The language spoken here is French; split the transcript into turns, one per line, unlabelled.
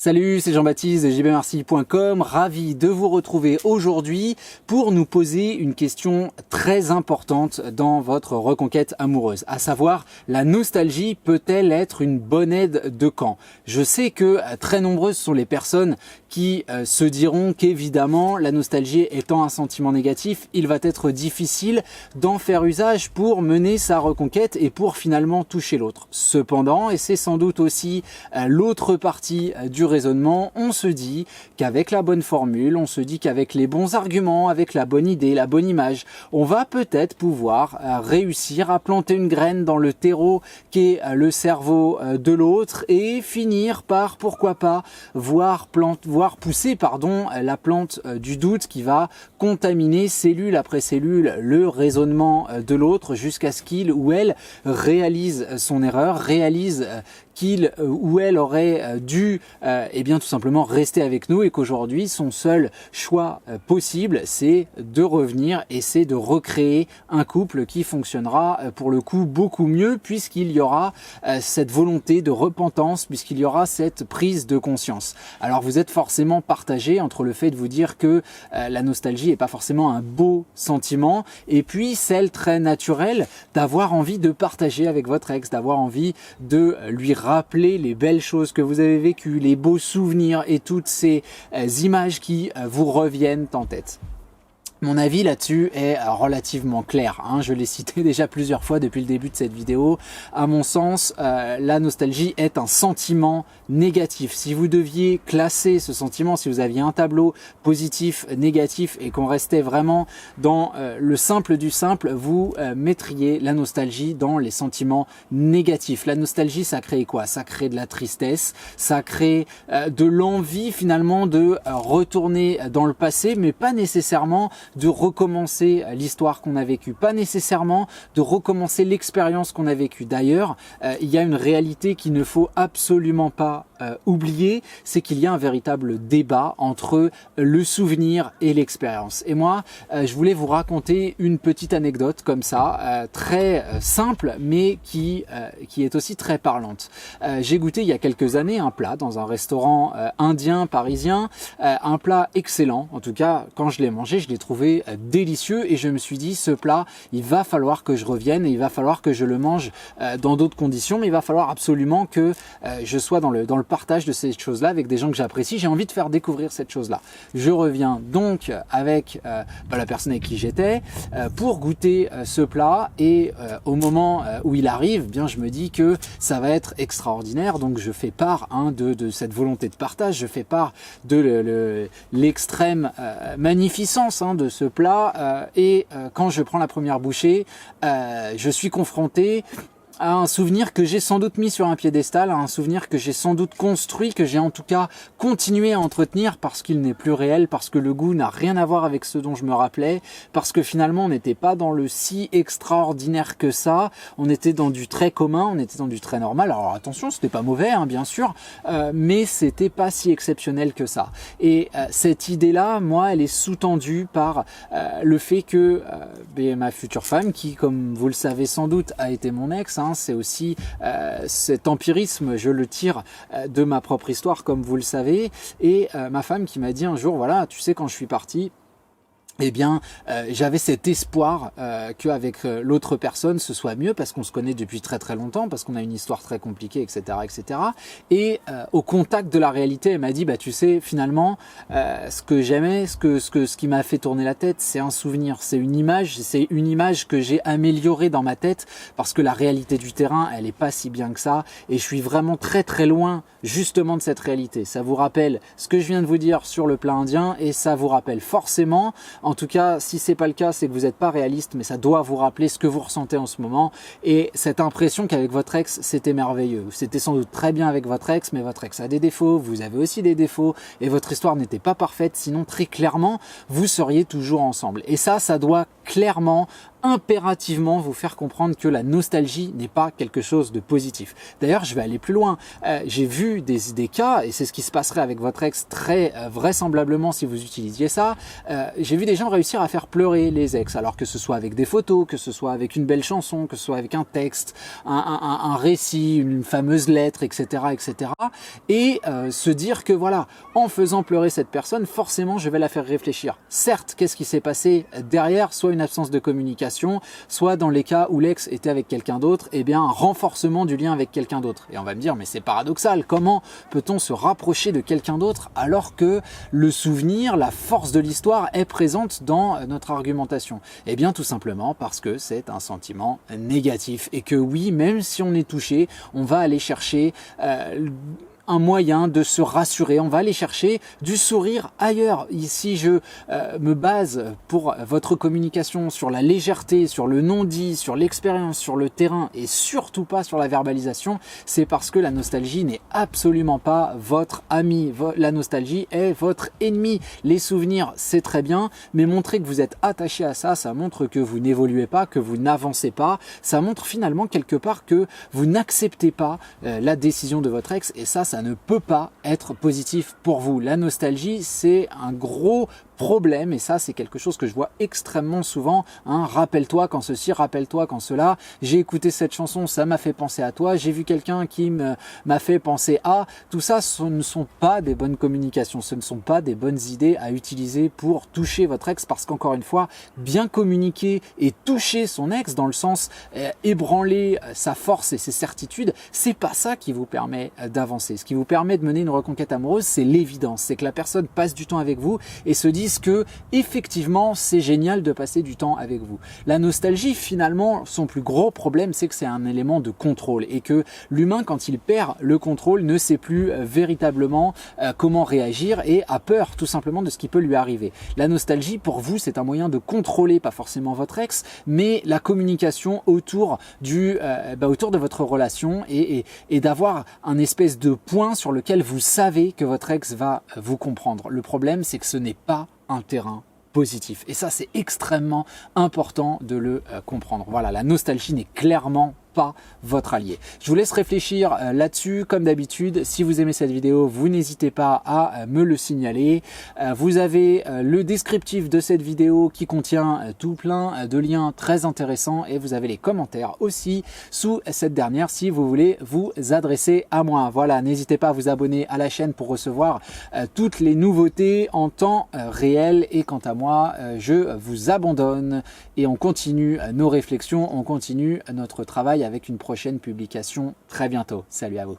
Salut, c'est Jean-Baptiste de jbmarcy.com, ravi de vous retrouver aujourd'hui pour nous poser une question très importante dans votre reconquête amoureuse, à savoir la nostalgie peut-elle être une bonne aide de camp? Je sais que très nombreuses sont les personnes qui se diront qu'évidemment la nostalgie étant un sentiment négatif, il va être difficile d'en faire usage pour mener sa reconquête et pour finalement toucher l'autre. Cependant, et c'est sans doute aussi l'autre partie du raisonnement, on se dit qu'avec la bonne formule, on se dit qu'avec les bons arguments, avec la bonne idée, la bonne image, on va peut-être pouvoir réussir à planter une graine dans le terreau qu'est le cerveau de l'autre et finir par, pourquoi pas, voir pousser la plante du doute qui va contaminer cellule après cellule le raisonnement de l'autre jusqu'à ce qu'il ou elle réalise son erreur, réalise qu'il ou elle aurait dû tout simplement rester avec nous et qu'aujourd'hui son seul choix possible c'est de revenir et c'est de recréer un couple qui fonctionnera pour le coup beaucoup mieux puisqu'il y aura cette volonté de repentance, puisqu'il y aura cette prise de conscience. Alors vous êtes forcément partagé entre le fait de vous dire que la nostalgie n'est pas forcément un beau sentiment et puis celle très naturelle d'avoir envie de partager avec votre ex, d'avoir envie de lui rappeler les belles choses que vous avez vécues, les beaux souvenirs et toutes ces images qui vous reviennent en tête. Mon avis là-dessus est relativement clair, je l'ai cité déjà plusieurs fois depuis le début de cette vidéo. À mon sens, la nostalgie est un sentiment négatif. Si vous deviez classer ce sentiment, si vous aviez un tableau positif, négatif et qu'on restait vraiment dans le simple du simple, vous mettriez la nostalgie dans les sentiments négatifs. La nostalgie, ça crée quoi? Ça crée de la tristesse, ça crée de l'envie finalement de retourner dans le passé, mais pas nécessairement de recommencer l'histoire qu'on a vécue, pas nécessairement de recommencer l'expérience qu'on a vécue. D'ailleurs, il y a une réalité qu'il ne faut absolument pas oublier, c'est qu'il y a un véritable débat entre le souvenir et l'expérience. Et moi, je voulais vous raconter une petite anecdote comme ça, très simple, mais qui est aussi très parlante. J'ai goûté il y a quelques années un plat dans un restaurant indien parisien, un plat excellent. En tout cas, quand je l'ai mangé, je l'ai trouvé délicieux et je me suis dit, ce plat, il va falloir que je revienne et il va falloir que je le mange dans d'autres conditions, mais il va falloir absolument que je sois dans le partage de ces choses-là avec des gens que j'apprécie. J'ai envie de faire découvrir cette chose-là. Je reviens donc avec la personne avec qui j'étais pour goûter ce plat et au moment où il arrive, bien je me dis que ça va être extraordinaire. Donc je fais part de cette volonté de partage, je fais part de l'extrême magnificence de ce plat et quand je prends la première bouchée, je suis confronté à un souvenir que j'ai sans doute mis sur un piédestal, à un souvenir que j'ai sans doute construit, que j'ai en tout cas continué à entretenir parce qu'il n'est plus réel, parce que le goût n'a rien à voir avec ce dont je me rappelais, parce que finalement on n'était pas dans le si extraordinaire que ça, on était dans du très commun, on était dans du très normal. Alors attention, c'était pas mauvais bien sûr, mais c'était pas si exceptionnel que ça. Et cette idée-là, moi, elle est sous-tendue par le fait que ma future femme, qui comme vous le savez sans doute a été mon ex, c'est aussi cet empirisme, je le tire de ma propre histoire comme vous le savez, et ma femme qui m'a dit un jour, voilà, tu sais, quand je suis parti, eh bien, j'avais cet espoir qu'avec l'autre personne ce soit mieux parce qu'on se connaît depuis très très longtemps, parce qu'on a une histoire très compliquée, etc., etc. Et au contact de la réalité, elle m'a dit, tu sais, finalement, ce que j'aimais, ce qui m'a fait tourner la tête, c'est un souvenir, c'est une image que j'ai améliorée dans ma tête parce que la réalité du terrain, elle est pas si bien que ça, et je suis vraiment très très loin justement de cette réalité. Ça vous rappelle ce que je viens de vous dire sur le plat indien et ça vous rappelle forcément. En tout cas, si c'est pas le cas, c'est que vous n'êtes pas réaliste, mais ça doit vous rappeler ce que vous ressentez en ce moment et cette impression qu'avec votre ex, c'était merveilleux. C'était sans doute très bien avec votre ex, mais votre ex a des défauts, vous avez aussi des défauts et votre histoire n'était pas parfaite, sinon très clairement, vous seriez toujours ensemble. Et ça doit clairement impérativement vous faire comprendre que la nostalgie n'est pas quelque chose de positif. D'ailleurs, je vais aller plus loin. J'ai vu des cas, et c'est ce qui se passerait avec votre ex très vraisemblablement si vous utilisiez ça. J'ai vu des gens réussir à faire pleurer les ex, alors que ce soit avec des photos, que ce soit avec une belle chanson, que ce soit avec un texte, un récit, une fameuse lettre, etc. etc. Et se dire que voilà, en faisant pleurer cette personne, forcément je vais la faire réfléchir. Certes, qu'est-ce qui s'est passé derrière? Soit une absence de communication, soit dans les cas où l'ex était avec quelqu'un d'autre, eh bien un renforcement du lien avec quelqu'un d'autre. Et on va me dire, mais c'est paradoxal, comment peut-on se rapprocher de quelqu'un d'autre alors que le souvenir, la force de l'histoire est présente dans notre argumentation? Eh bien tout simplement parce que c'est un sentiment négatif et que oui, même si on est touché, on va aller chercher un moyen de se rassurer, on va aller chercher du sourire ailleurs. Si je me base pour votre communication sur la légèreté, sur le non-dit, sur l'expérience, sur le terrain et surtout pas sur la verbalisation, c'est parce que la nostalgie n'est absolument pas votre ami. La nostalgie est votre ennemi. Les souvenirs, c'est très bien, mais montrer que vous êtes attaché à ça, ça montre que vous n'évoluez pas, que vous n'avancez pas. Ça montre finalement quelque part que vous n'acceptez pas la décision de votre ex et ça ne peut pas être positif pour vous. La nostalgie, c'est un gros problème et ça c'est quelque chose que je vois extrêmement souvent, hein. Rappelle-toi quand ceci, rappelle-toi quand cela, j'ai écouté cette chanson, ça m'a fait penser à toi, j'ai vu quelqu'un qui m'a fait penser à, tout ça, ce ne sont pas des bonnes communications, ce ne sont pas des bonnes idées à utiliser pour toucher votre ex parce qu'encore une fois, bien communiquer et toucher son ex dans le sens ébranler sa force et ses certitudes, c'est pas ça qui vous permet d'avancer. Ce qui vous permet de mener une reconquête amoureuse, c'est l'évidence, c'est que la personne passe du temps avec vous et se dit que effectivement c'est génial de passer du temps avec vous. La nostalgie, finalement, son plus gros problème, c'est que c'est un élément de contrôle et que l'humain, quand il perd le contrôle, ne sait plus véritablement comment réagir et a peur tout simplement de ce qui peut lui arriver. La nostalgie, pour vous, c'est un moyen de contrôler, pas forcément votre ex, mais la communication autour de votre relation et d'avoir un espèce de point sur lequel vous savez que votre ex va vous comprendre. Le problème, c'est que ce n'est pas un terrain positif. Et ça, c'est extrêmement important de le comprendre. Voilà, la nostalgie n'est clairement pas votre allié. Je vous laisse réfléchir là-dessus. Comme d'habitude, si vous aimez cette vidéo, vous n'hésitez pas à me le signaler. Vous avez le descriptif de cette vidéo qui contient tout plein de liens très intéressants et vous avez les commentaires aussi sous cette dernière si vous voulez vous adresser à moi. Voilà, n'hésitez pas à vous abonner à la chaîne pour recevoir toutes les nouveautés en temps réel et quant à moi, je vous abandonne et on continue nos réflexions, on continue notre travail avec une prochaine publication très bientôt. Salut à vous.